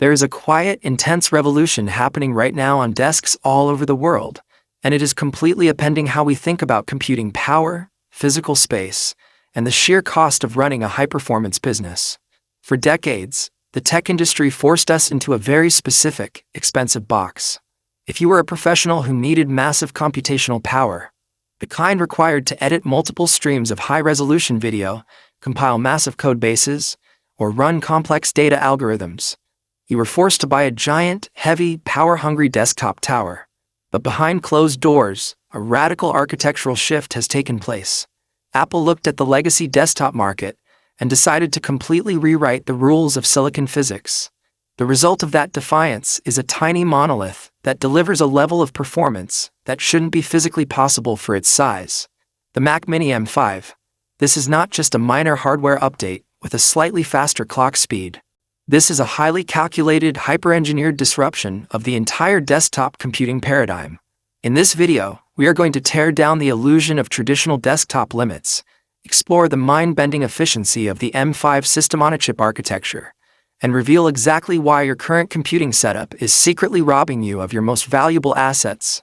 There is a quiet, intense revolution happening right now on desks all over the world, and it is completely upending how we think about computing power, physical space, and the sheer cost of running a high-performance business. For decades, the tech industry forced us into a very specific, expensive box. If you were a professional who needed massive computational power, the kind required to edit multiple streams of high-resolution video, compile massive code bases, or run complex data algorithms, you were forced to buy a giant, heavy, power-hungry desktop tower. But behind closed doors, a radical architectural shift has taken place. Apple looked at the legacy desktop market and decided to completely rewrite the rules of silicon physics. The result of that defiance is a tiny monolith that delivers a level of performance that shouldn't be physically possible for its size. The Mac Mini M5. This is not just a minor hardware update with a slightly faster clock speed. This is a highly calculated, hyper-engineered disruption of the entire desktop computing paradigm. In this video, we are going to tear down the illusion of traditional desktop limits, explore the mind-bending efficiency of the M5 system-on-a-chip architecture, and reveal exactly why your current computing setup is secretly robbing you of your most valuable assets: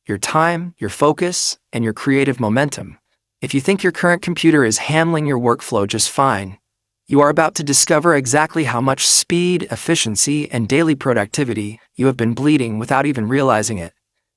your time, your focus, and your creative momentum. If you think your current computer is handling your workflow just fine, you are about to discover exactly how much speed, efficiency, and daily productivity you have been bleeding without even realizing it.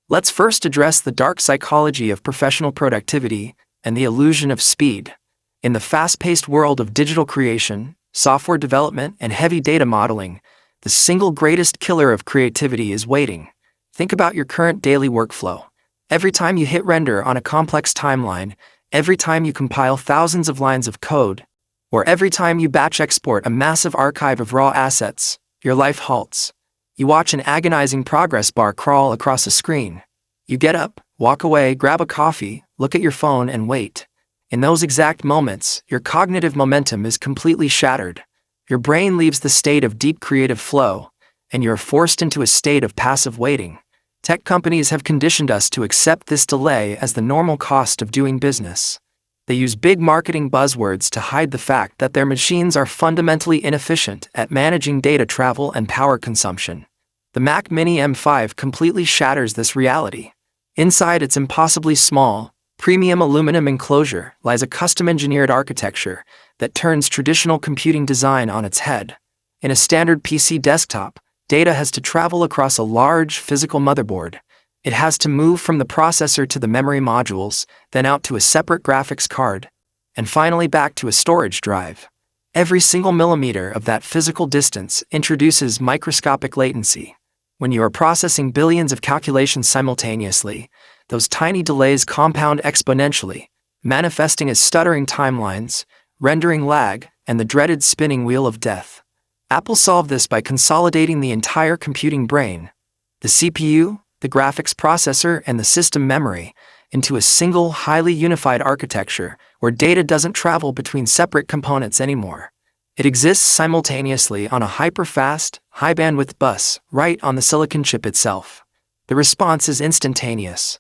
Let's first address the dark psychology of professional productivity and the illusion of speed. In the fast-paced world of digital creation, software development, and heavy data modeling, the single greatest killer of creativity is waiting. Think about your current daily workflow. Every time you hit render on a complex timeline, every time you compile thousands of lines of code, or every time you batch export a massive archive of raw assets, your life halts. You watch an agonizing progress bar crawl across a screen. You get up, walk away, grab a coffee, look at your phone, and wait. In those exact moments, your cognitive momentum is completely shattered. Your brain leaves the state of deep creative flow, and you're forced into a state of passive waiting. Tech companies have conditioned us to accept this delay as the normal cost of doing business. They use big marketing buzzwords to hide the fact that their machines are fundamentally inefficient at managing data travel and power consumption. The Mac Mini M5 completely shatters this reality. Inside its impossibly small, premium aluminum enclosure lies a custom-engineered architecture that turns traditional computing design on its head. In a standard PC desktop, data has to travel across a large physical motherboard. It has to move from the processor to the memory modules, then out to a separate graphics card, and finally back to a storage drive. Every single millimeter of that physical distance introduces microscopic latency. When you are processing billions of calculations simultaneously, those tiny delays compound exponentially, manifesting as stuttering timelines, rendering lag, and the dreaded spinning wheel of death. Apple solved this by consolidating the entire computing brain, the CPU, the graphics processor, and the system memory, into a single, highly unified architecture where data doesn't travel between separate components anymore. It exists simultaneously on a hyper-fast, high-bandwidth bus right on the silicon chip itself. The response is instantaneous.